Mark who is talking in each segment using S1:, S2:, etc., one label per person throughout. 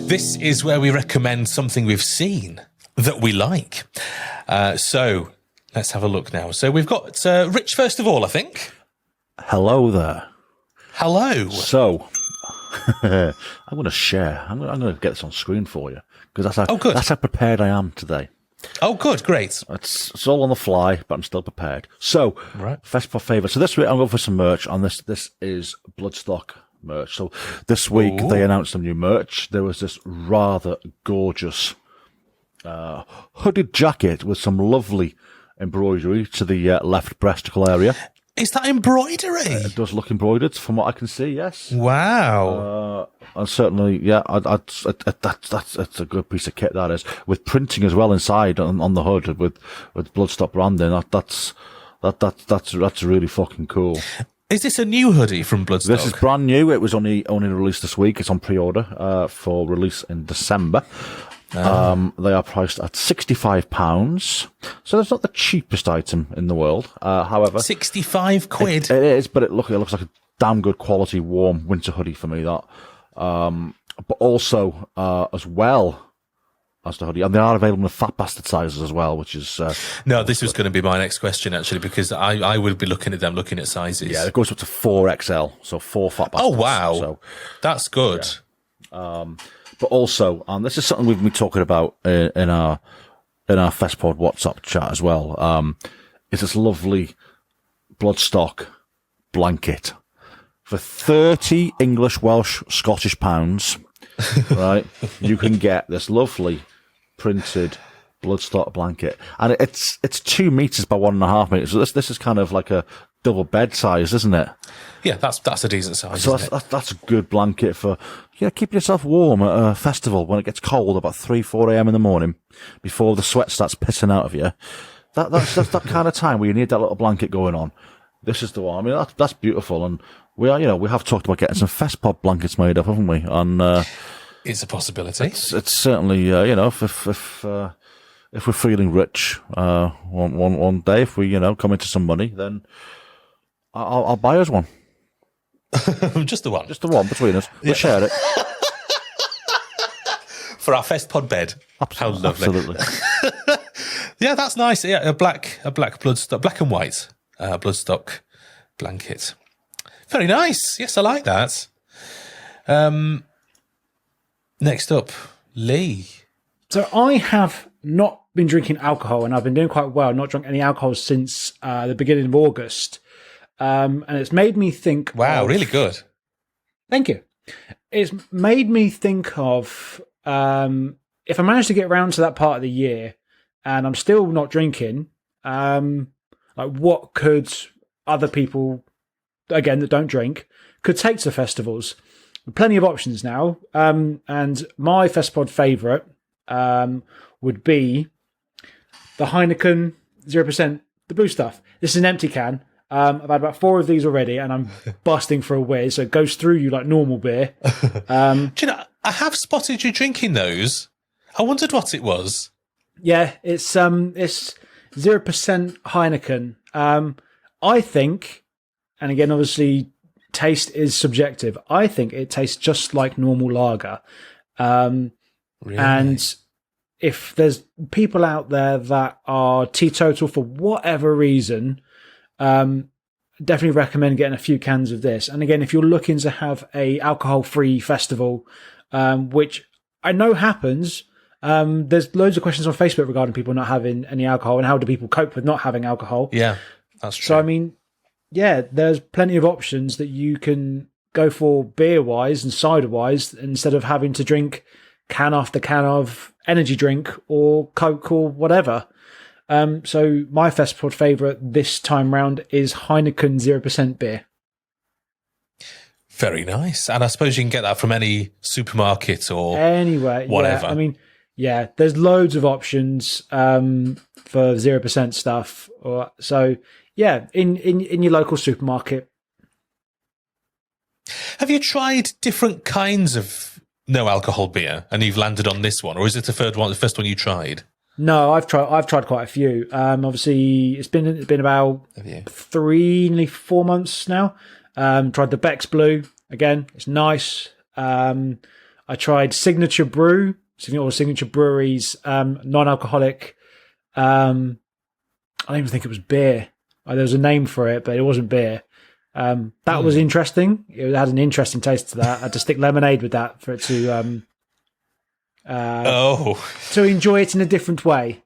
S1: This is where we recommend something we've seen that we like. So let's have a look now. So we've got Rich first of all, I think.
S2: Hello there.
S1: Hello.
S2: So I'm going to share. I'm going to get this on screen for you because that's how prepared I am today.
S1: Oh, good, great.
S2: It's all on the fly, but I'm still prepared. So,
S1: right.
S2: Festpod favourite. So this week I'm going for some merch, and this is Bloodstock merch. So this week they announced some new merch. There was this rather gorgeous hooded jacket with some lovely embroidery to the left breasticle area.
S1: Is that embroidery?
S2: It does look embroidered, from what I can see. Yes.
S1: Wow.
S2: And certainly, yeah, that's a good piece of kit. That is, with printing as well inside on the hood with Bloodstock branding. That's really fucking cool.
S1: Is this a new hoodie from Bloodstock?
S2: This is brand new. It was only released this week. It's on pre-order for release in December. They are priced at £65, so that's not the cheapest item in the world. However,
S1: 65 quid.
S2: It is, but it looks like a damn good quality warm winter hoodie for me. That, but also as well as the hoodie, and they are available in the fat bastard sizes as well, which is
S1: no. This was going to be my next question actually, because I would be looking at sizes.
S2: Yeah, it goes up to 4XL, so 4 fat bastards.
S1: Oh wow,
S2: so
S1: that's good.
S2: Yeah. But also, this is something we've been talking about in our Festpod WhatsApp chat as well. Is this lovely Bloodstock blanket for 30 English, Welsh, Scottish pounds? Right, you can get this lovely printed Bloodstock blanket, and it's 2 meters by 1.5 meters. So this is kind of like a double bed size, isn't it?
S1: Yeah, that's a decent size.
S2: So that's a good blanket for keeping yourself warm at a festival when it gets cold about 3-4 a.m. in the morning before the sweat starts pissing out of you. That's that kind of time where you need that little blanket going on. This is the one. I mean, that's beautiful, and we have talked about getting some Festpod blankets made up, haven't we? And
S1: it's a possibility.
S2: It's certainly if we're feeling rich one day, if we come into some money, then I'll buy us one.
S1: Just the one
S2: between us. We'll share it
S1: for our Festpod bed. How lovely!
S2: Absolutely.
S1: Yeah, that's nice. Yeah, a black Bloodstock, black and white Bloodstock blanket. Very nice. Yes, I like that. Next up, Leigh.
S3: So I have not been drinking alcohol, and I've been doing quite well. Not drunk any alcohol since the beginning of August. And it's made me think.
S1: Wow, really good.
S3: Thank you. It's made me think of if I manage to get around to that part of the year and I'm still not drinking, like what could other people, again, that don't drink, could take to festivals? Plenty of options now. And my Festpod favourite would be the Heineken 0%, the blue stuff. This is an empty can. I've had about 4 of these already, and I'm busting for a whiz. So it goes through you like normal beer.
S1: Do you know, I have spotted you drinking those. I wondered what it was.
S3: Yeah, it's 0% Heineken. I think, and again, obviously, taste is subjective. I think it tastes just like normal lager.
S1: Really?
S3: And if there's people out there that are teetotal for whatever reason, definitely recommend getting a few cans of this. And again, if you're looking to have a alcohol-free festival, which I know happens, there's loads of questions on Facebook regarding people not having any alcohol and how do people cope with not having alcohol.
S1: Yeah, that's true.
S3: So, I mean, yeah, there's plenty of options that you can go for beer-wise and cider-wise instead of having to drink can after can of energy drink or Coke or whatever. So my Festpod favourite this time round is Heineken 0% beer.
S1: Very nice. And I suppose you can get that from any supermarket or
S3: anywhere,
S1: whatever.
S3: Yeah. I mean, yeah, there's loads of options for 0% stuff. So, yeah, in your local supermarket.
S1: Have you tried different kinds of no alcohol beer and you've landed on this one? Or is it the first one you tried?
S3: No, I've tried quite a few. Obviously, it's been about 3, nearly 4 months now. Tried the Beck's Blue again. It's nice. I tried Signature Brewery's non-alcoholic. I don't even think it was beer. There was a name for it, but it wasn't beer. That was interesting. It had an interesting taste to that. I had to stick lemonade with that for it to to enjoy it in a different way.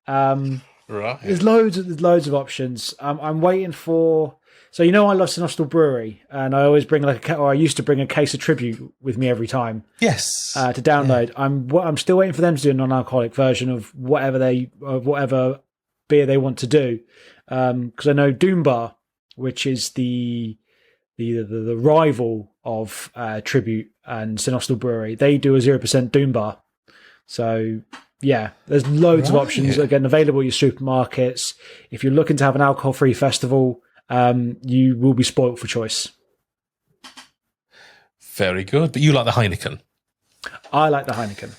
S1: Right.
S3: There's loads of options. I'm waiting for. So I love Sinostal Brewery, and I always bring I used to bring a case of Tribute with me every time.
S1: Yes.
S3: To download. Yeah. I'm still waiting for them to do a non-alcoholic version of whatever beer they want to do, because I know Doom Bar, which is the rival of Tribute and Sinostal Brewery, they do a 0% Doom Bar. So yeah, there's loads of options again available at your supermarkets. If you're looking to have an alcohol-free festival, you will be spoilt for choice.
S1: Very good. But you like the Heineken?
S3: I like the Heineken.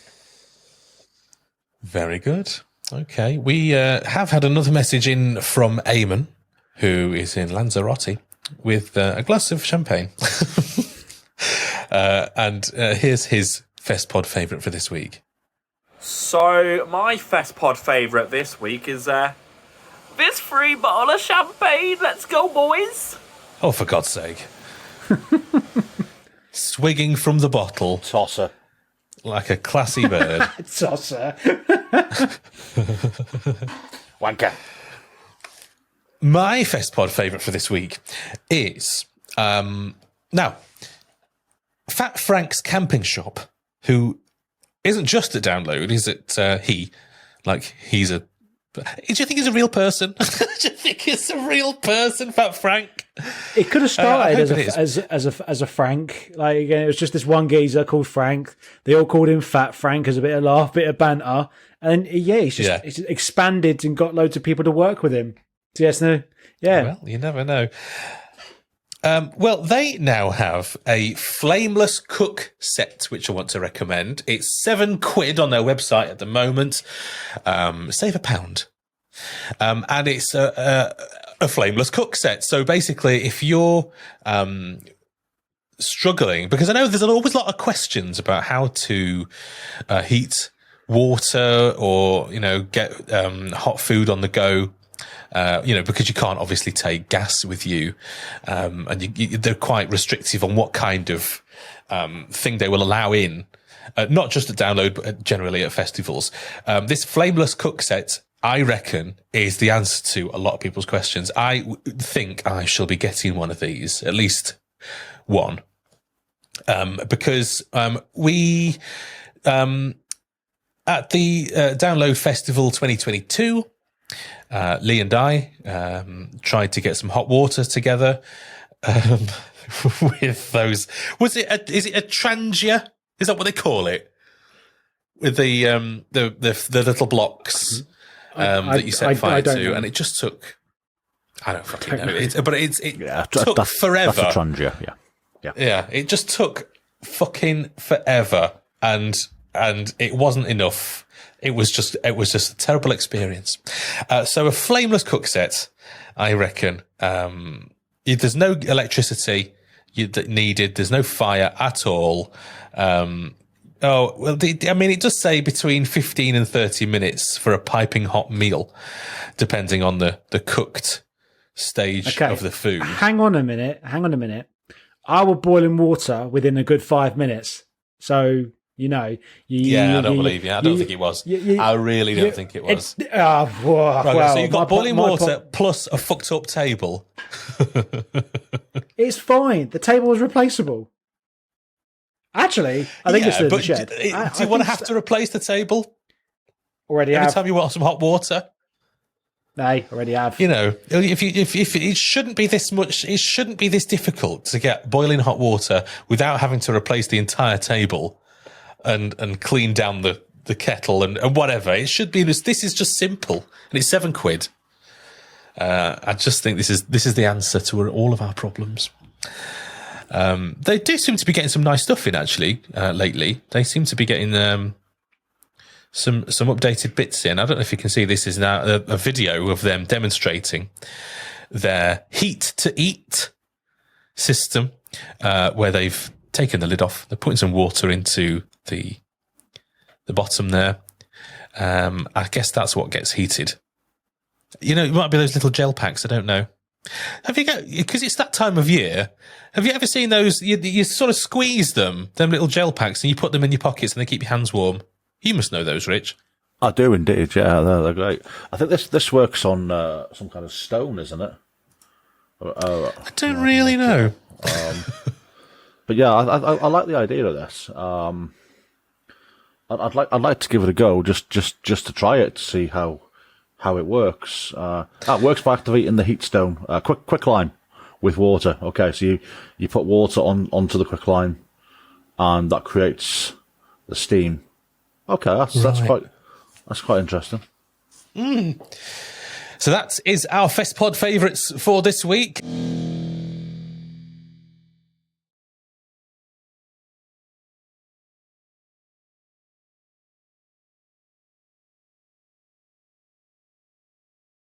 S1: Very good. Okay. We have had another message in from Eamon, who is in Lanzarote, with a glass of champagne. And here's his Festpod favourite for this week.
S4: So, my Festpod favourite this week is this free bottle of champagne. Let's go, boys.
S1: Oh, for God's sake. Swigging from the bottle.
S2: Tosser.
S1: Like a classy bird.
S3: Tosser.
S2: Wanker.
S1: My Festpod favourite for this week is, now, Fat Frank's Camping Shop, who isn't just at Download, is it he's a... Do you think he's a real person? Do you think he's a real person, Fat Frank?
S3: It could have started as a Frank. Like, again, it was just this one geezer called Frank. They all called him Fat Frank as a bit of laugh, bit of banter. And he's just expanded and got loads of people to work with him. So yes, no, yeah.
S1: Well, you never know. Well, they now have a Flameless Cook Set, which I want to recommend. It's £7 on their website at the moment. Save £1. And it's a Flameless Cook Set. So basically, if you're struggling, because I know there's always a lot of questions about how to heat water or, get hot food on the go. Because you can't obviously take gas with you, and they're quite restrictive on what kind of thing they will allow in, not just at Download, but generally at festivals. This Flameless Cook Set, I reckon, is the answer to a lot of people's questions. I think I shall be getting one of these, at least one, because we at the Download Festival 2022. Leigh and I tried to get some hot water together with those. Is it a trangia? Is that what they call it? With the little blocks that you set fire to, and it just took. I don't fucking know. It took forever.
S2: That's a trangia,
S1: yeah. It just took fucking forever, and it wasn't enough. It was just a terrible experience. So a Flameless Cook Set, I reckon. There's no electricity needed. There's no fire at all. It does say between 15 and 30 minutes for a piping hot meal, depending on the cooked stage of the food.
S3: Hang on a minute. I will boil in water within a good 5 minutes. So... I don't believe you. I don't think it was. I really don't think it was. So you've got boiling water plus a fucked up table. It's fine. The table is replaceable. Actually, I think it's in the shed.
S1: Do you want to have to replace the table?
S3: Already
S1: Every
S3: have.
S1: time you want some hot water?
S3: No, already have.
S1: If it shouldn't be this much, it shouldn't be this difficult to get boiling hot water without having to replace the entire table. And clean down the kettle and whatever. It should be this is just simple, and it's £7. I just think this is the answer to all of our problems. They do seem to be getting some nice stuff in actually lately. They seem to be getting some updated bits in. I don't know if you can see. This is now a video of them demonstrating their heat to eat system, where they've taking the lid off. They're putting some water into the bottom there. I guess that's what gets heated. You know, it might be those little gel packs. I don't know. Have you got, because it's that time of year, have you ever seen those? You sort of squeeze them little gel packs, and you put them in your pockets and they keep your hands warm. You must know those, Rich.
S2: I do indeed, yeah, they're great. I think this works on some kind of stone, isn't it?
S1: I don't really know.
S2: But yeah, I like the idea of this. I'd like to give it a go, just to try it, to see how it works. That works by activating the heat stone. Quick line with water. Okay, so you put water onto the quick line, and that creates the steam. Okay, that's quite interesting.
S1: So that is our Festpod favourites for this week.